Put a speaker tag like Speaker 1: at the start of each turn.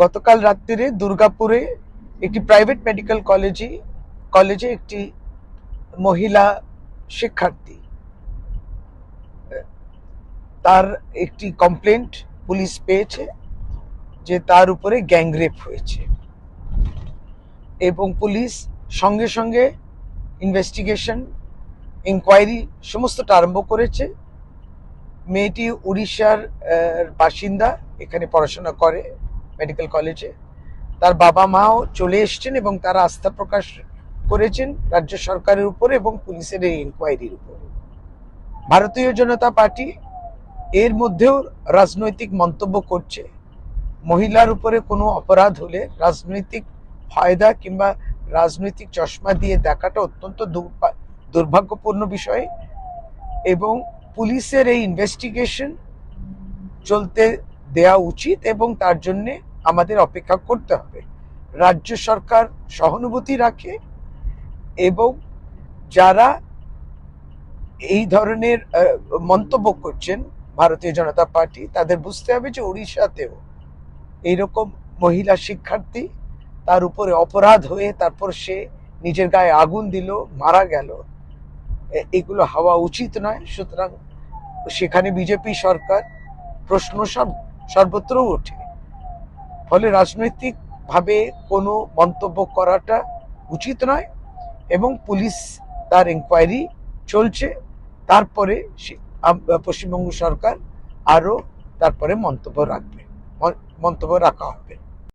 Speaker 1: গতকাল রাত্রিরে দুর্গাপুরে একটি প্রাইভেট মেডিকেল কলেজে একটি মহিলা শিক্ষার্থী, তার একটি কমপ্লেন্ট পুলিশ পেয়েছে যে তার উপরে গ্যাংরেপ হয়েছে এবং পুলিশ সঙ্গে সঙ্গে ইনভেস্টিগেশন, ইনকোয়ারি সমস্তটা আরম্ভ করেছে। মেয়েটি উড়িষ্যার বাসিন্দা, এখানে পড়াশোনা করে মেডিকেল কলেজে। তার বাবা মাও চলে এসছেন এবং তারা আস্থা প্রকাশ করেছেন রাজ্য সরকারের উপরে এবং পুলিশের এই ইনকোয়ারির উপরে। ভারতীয় জনতা পার্টি এর মধ্যেও রাজনৈতিক মন্তব্য করছে। মহিলার উপরে কোনো অপরাধ হলে রাজনৈতিক ফায়দা কিংবা রাজনৈতিক চশমা দিয়ে দেখাটা অত্যন্ত দুর্ভাগ্যপূর্ণ বিষয় এবং পুলিশের এই ইনভেস্টিগেশন চলতে দেওয়া উচিত এবং তার জন্য আমাদের অপেক্ষা করতে হবে। রাজ্য সরকার সহানুভূতি রাখে এবং যারা এই ধরনের মন্তব্য করছেন ভারতীয় জনতা পার্টি, তাদের বুঝতে হবে যে উড়িষ্যাতেও এইরকম মহিলা শিক্ষার্থী, তার উপরে অপরাধ হয়ে তারপর সে নিজের গায়ে আগুন দিল, মারা গেল, এগুলো হওয়া উচিত নয়। সুতরাং সেখানে বিজেপি সরকার প্রশ্ন সর্বত্র ওঠে। ফলে রাজনৈতিকভাবে কোনো মন্তব্য করাটা উচিত নয় এবং পুলিশ তার ইনকোয়ারি চলছে। তারপরে পশ্চিমবঙ্গ সরকার আরো তারপরে মন্তব্য রাখা হবে।